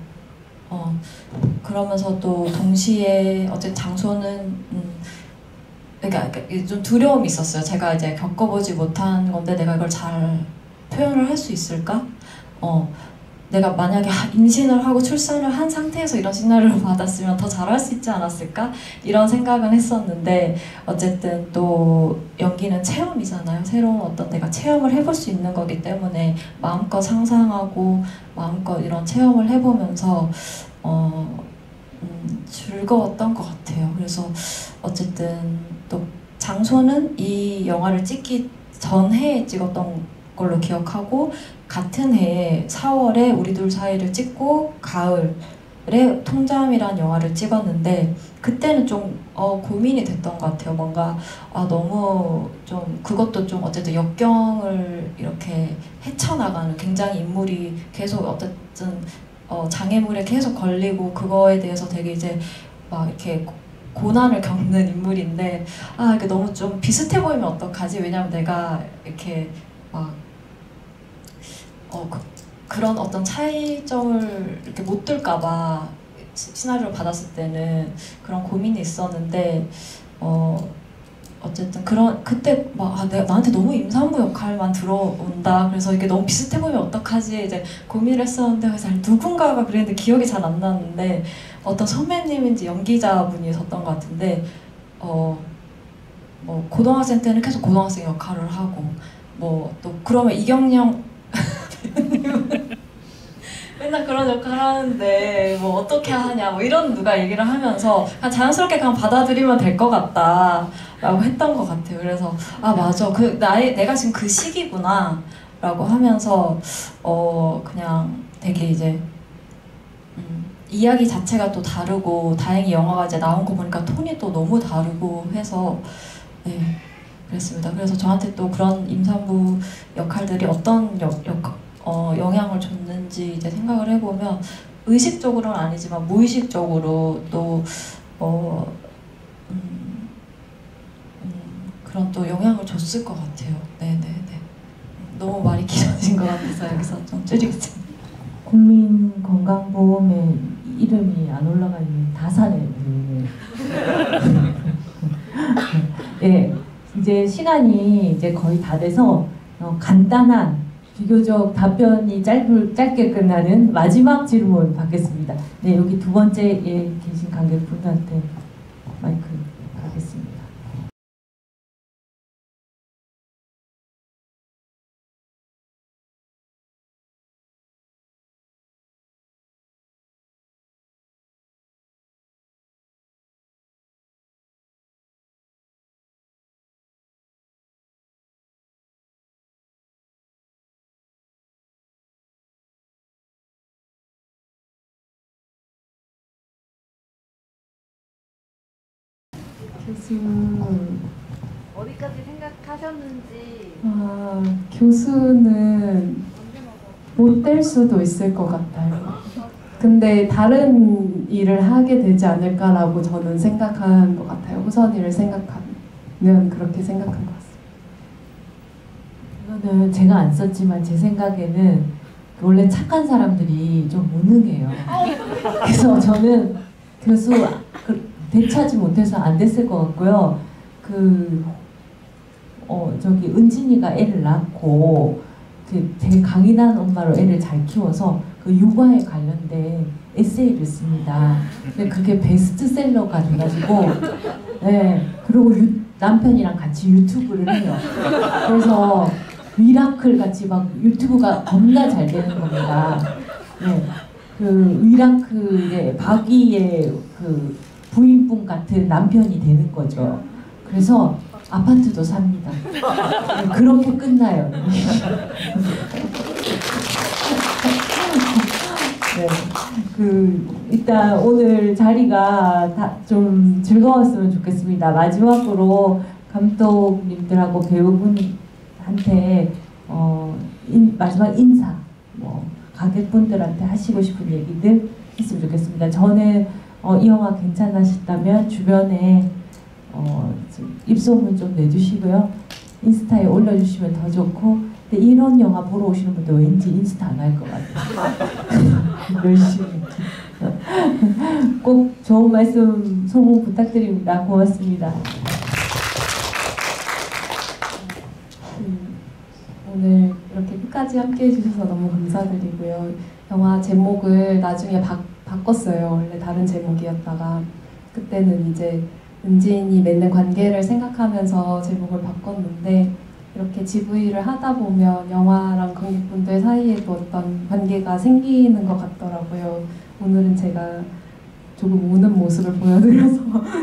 Speaker 2: 그러면서 또 동시에 어쨌든 장소는 그러니까 좀 두려움이 있었어요. 제가 이제 겪어보지 못한 건데 내가 이걸 잘 표현을 할 수 있을까? 내가 만약에 임신을 하고 출산을 한 상태에서 이런 시나리오를 받았으면 더 잘할 수 있지 않았을까? 이런 생각은 했었는데, 어쨌든 또 연기는 체험이잖아요. 새로운 어떤 내가 체험을 해볼 수 있는 거기 때문에 마음껏 상상하고 마음껏 이런 체험을 해보면서 즐거웠던 것 같아요. 그래서 어쨌든 또 장소는 이 영화를 찍기 전해에 찍었던 걸로 기억하고, 같은 해에 4월에 우리 둘 사이를 찍고 가을에 통잠이란 영화를 찍었는데, 그때는 좀 고민이 됐던 것 같아요. 뭔가 너무 좀 그것도 좀 어쨌든 역경을 이렇게 헤쳐나가는, 굉장히 인물이 계속 어쨌든 장애물에 계속 걸리고 그거에 대해서 되게 이제 막 이렇게 고난을 겪는 인물인데, 이게 너무 좀 비슷해 보이면 어떡하지? 왜냐면 내가 이렇게 막 그런 어떤 차이점을 이렇게 못 들까봐 시나리오를 받았을 때는 그런 고민이 있었는데, 어쨌든 그때 막 내가 나한테 너무 임산부 역할만 들어온다. 그래서 이게 너무 비슷해 보이면 어떡하지? 이제 고민을 했었는데, 그래서 누군가가 그랬는데 기억이 잘 안 나는데 어떤 선배님인지 연기자분이 있었던 것 같은데 뭐 고등학생 때는 계속 고등학생 역할을 하고 뭐 또 그러면 이경영 맨날 그런 역할 하는데 뭐 어떻게 하냐 뭐 이런 누가 얘기를 하면서 그냥 자연스럽게 그냥 받아들이면 될 것 같다 라고 했던 것 같아요. 그래서 아 맞아 그 내가 지금 그 시기구나 라고 하면서 그냥 되게 이제 이야기 자체가 또 다르고 다행히 영화가 이제 나온 거 보니까 톤이 또 너무 다르고 해서 네 그랬습니다. 그래서 저한테 또 그런 임산부 역할들이 어떤 영향을 줬는지 이제 생각을 해보면 의식적으로는 아니지만 무의식적으로 또 그런 또 영향을 줬을 것 같아요. 네네네. 너무 말이 길어진 것 같아서 여기서 좀 줄이겠습니다.
Speaker 1: 국민건강보험에 이름이 안 올라가 있는 다산에 네, 이제 시간이 이제 거의 다 돼서 간단한 비교적 답변이 짧게 끝나는 마지막 질문 받겠습니다. 네, 여기 두 번째에 계신 관객분들한테 마이크 가겠습니다.
Speaker 5: 어디까지 생각하셨는지.
Speaker 4: 교수는 못 될 수도 있을 것 같아요. 근데 다른 일을 하게 되지 않을까라고 저는 생각한 것 같아요. 후선 일을 생각하면 그렇게 생각한 것 같습니다.
Speaker 1: 이거는 제가 안 썼지만 제 생각에는 원래 착한 사람들이 좀 무능해요. 그래서 저는 교수 되찾지 못해서 안 됐을 것 같고요. 저기 은진이가 애를 낳고 되게 강인한 엄마로 애를 잘 키워서 그 육아에 관련된 에세이를 씁니다. 근데 그게 베스트셀러가 돼가지고, 네, 그리고 남편이랑 같이 유튜브를 해요. 그래서 미라클 같이 막 유튜브가 겁나 잘 되는 겁니다. 네, 그 미라클의 박이의 그 부인분 같은 남편이 되는 거죠. 그래서 아파트도 삽니다. 네, 그렇게 끝나요. 네, 일단 오늘 자리가 좀 즐거웠으면 좋겠습니다. 마지막으로 감독님들하고 배우분한테 마지막 인사, 관객분들한테 하시고 싶은 얘기들 했으면 좋겠습니다. 저는 이 영화 괜찮으시다면 주변에 입소문 좀 내주시고요. 인스타에 올려주시면 더 좋고, 근데 이런 영화 보러 오시는 분들 왠지 인스타 안 할 것 같아요. 열심히. 꼭 좋은 말씀 소문 부탁드립니다. 고맙습니다.
Speaker 4: 오늘 이렇게 끝까지 함께 해주셔서 너무 감사드리고요. 영화 제목을 나중에 바꿨어요. 원래 다른 제목이었다가 그때는 이제 은진이 맺는 관계를 생각하면서 제목을 바꿨는데 이렇게 GV를 하다 보면 영화랑 관객분들 사이에도 어떤 관계가 생기는 것 같더라고요. 오늘은 제가 조금 우는 모습을 보여드려서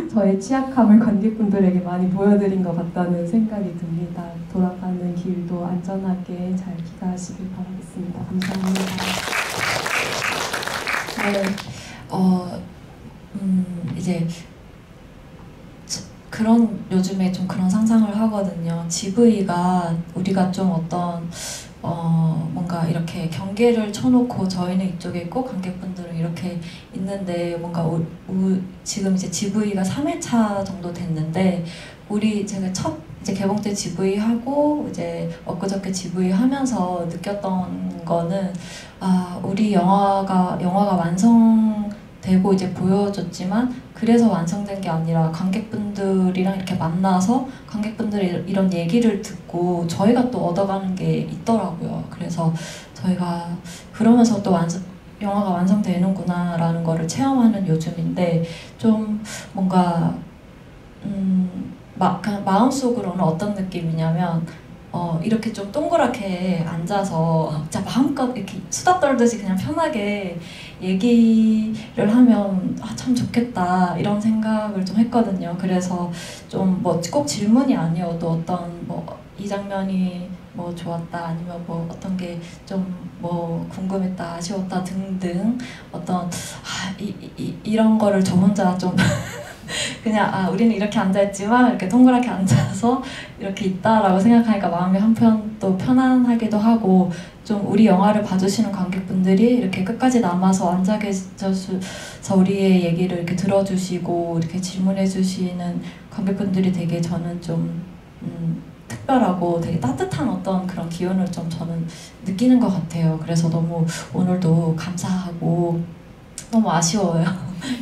Speaker 4: 저의 취약함을 관객분들에게 많이 보여드린 것 같다는 생각이 듭니다. 돌아가는 길도 안전하게 잘 귀가하시길 바라겠습니다. 감사합니다.
Speaker 2: 네, 이제 요즘에 좀 그런 상상을 하거든요. GV가 우리가 좀 어떤 뭔가 이렇게 경계를 쳐놓고 저희는 이쪽에 있고 관객분들은 이렇게 있는데 뭔가 지금 이제 GV가 3회차 정도 됐는데 제가 이제 개봉 때 GV 하고 이제 엊그저께 GV 하면서 느꼈던 거는 우리 영화가 완성되고 이제 보여줬지만 그래서 완성된 게 아니라 관객분들이랑 이렇게 만나서 관객분들이 이런 얘기를 듣고 저희가 또 얻어가는 게 있더라고요. 그래서 저희가 그러면서 또 영화가 완성되는구나 라는 거를 체험하는 요즘인데 좀 뭔가 그냥 마음속으로는 어떤 느낌이냐면 이렇게 좀 동그랗게 앉아서 진짜 마음껏 이렇게 수다 떨듯이 그냥 편하게 얘기를 하면 참 좋겠다 이런 생각을 좀 했거든요. 그래서 좀 뭐 꼭 질문이 아니어도 어떤 뭐 이 장면이 뭐 좋았다 아니면 뭐 어떤 게 좀 뭐 궁금했다 아쉬웠다 등등 어떤 이런 거를 저 혼자 좀 그냥 우리는 이렇게 앉아있지만 이렇게 동그랗게 앉아서 이렇게 있다라고 생각하니까 마음이 한편 또 편안하기도 하고 좀 우리 영화를 봐주시는 관객분들이 이렇게 끝까지 남아서 앉아 계셔서 우리의 얘기를 이렇게 들어주시고 이렇게 질문해주시는 관객분들이 되게 저는 좀 특별하고 되게 따뜻한 어떤 그런 기운을 좀 저는 느끼는 것 같아요. 그래서 너무 오늘도 감사하고 너무 아쉬워요.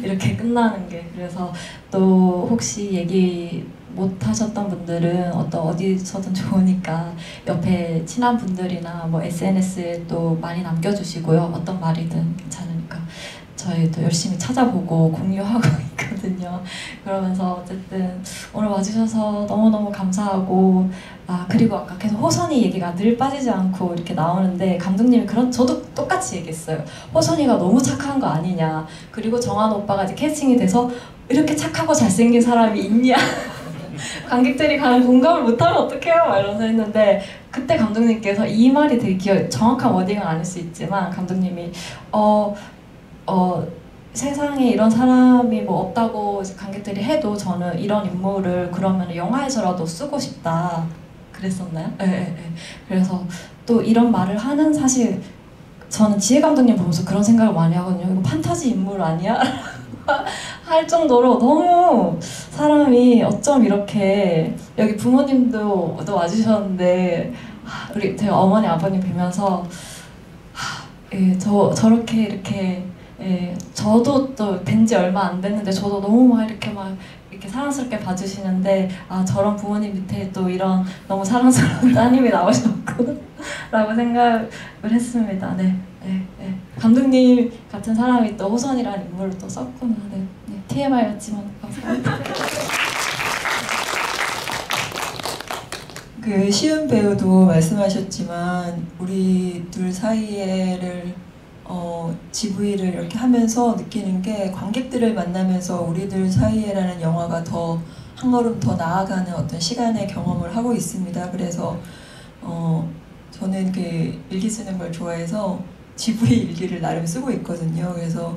Speaker 2: 이렇게 끝나는 게. 그래서 또 혹시 얘기 못 하셨던 분들은 어디서든 좋으니까 옆에 친한 분들이나 뭐 SNS에 또 많이 남겨주시고요. 어떤 말이든 괜찮으니까 저희도 열심히 찾아보고 공유하고 있거든요. 그러면서 어쨌든 오늘 와주셔서 너무너무 감사하고 그리고 아까 계속 호선이 얘기가 늘 빠지지 않고 이렇게 나오는데 감독님이 저도 똑같이 얘기했어요. 호선이가 너무 착한 거 아니냐. 그리고 정한 오빠가 이제 캐스팅이 돼서 이렇게 착하고 잘생긴 사람이 있냐. 관객들이 과연 공감을 못하면 어떡해요? 막 이러면서 했는데 그때 감독님께서 이 말이 되게 정확한 워딩은 아닐 수 있지만 감독님이 세상에 이런 사람이 뭐 없다고 관객들이 해도 저는 이런 인물을 그러면 영화에서라도 쓰고 싶다 그랬었나요? 네. 그래서 또 이런 말을 하는 사실 저는 지혜 감독님 보면서 그런 생각을 많이 하거든요. 이거 판타지 인물 아니야? 할 정도로 너무 사람이 어쩜 이렇게 여기 부모님도 와주셨는데 우리 제가 어머니 아버님 뵈면서 저렇게 이렇게 저도 또 뵌 지 얼마 안 됐는데 저도 너무 막 이렇게 사랑스럽게 봐주시는데 저런 부모님 밑에 또 이런 너무 사랑스러운 따님이 나오셨고 라고 생각을 했습니다. 네. 감독님 같은 사람이 또 호선이라는 인물을 또 썼구나. 네. TMI였지만 감사합니다.
Speaker 3: 그 시은 배우도 말씀하셨지만 우리 둘 사이에를 GV를 이렇게 하면서 느끼는 게 관객들을 만나면서 우리들 사이에라는 영화가 더 한 걸음 더 나아가는 어떤 시간의 경험을 하고 있습니다. 그래서 저는 그 일기 쓰는 걸 좋아해서 GV 일기를 나름 쓰고 있거든요. 그래서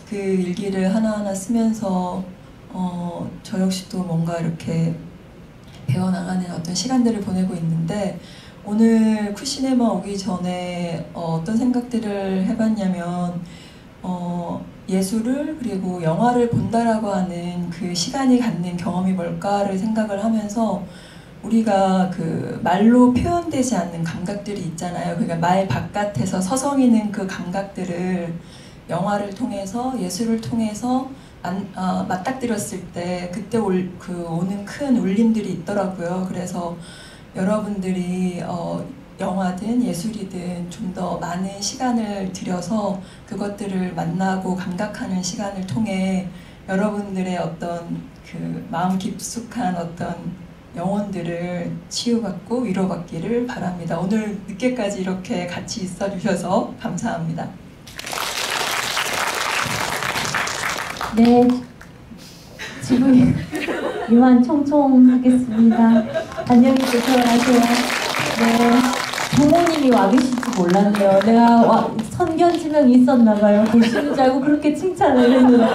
Speaker 3: 그 일기를 하나하나 쓰면서 저 역시도 뭔가 이렇게 배워나가는 어떤 시간들을 보내고 있는데 오늘 쿠시네마 오기 전에 어떤 생각들을 해봤냐면 예술을 그리고 영화를 본다라고 하는 그 시간이 갖는 경험이 뭘까를 생각을 하면서 우리가 그 말로 표현되지 않는 감각들이 있잖아요. 그러니까 말 바깥에서 서성이는 그 감각들을 영화를 통해서 예술을 통해서 맞닥뜨렸을 때 그때 오는 큰 울림들이 있더라고요. 그래서 여러분들이 영화든 예술이든 좀 더 많은 시간을 들여서 그것들을 만나고 감각하는 시간을 통해 여러분들의 어떤 그 마음 깊숙한 어떤 영혼들을 치유받고 위로받기를 바랍니다. 오늘 늦게까지 이렇게 같이 있어주셔서 감사합니다.
Speaker 1: 네, 지금 이만 총총하겠습니다. 안녕히 계세요. 네, 부모님이 와 계실지 몰랐네요. 내가 선견지명이 있었나봐요. 계시는 줄 알고 그렇게 칭찬을 했는데.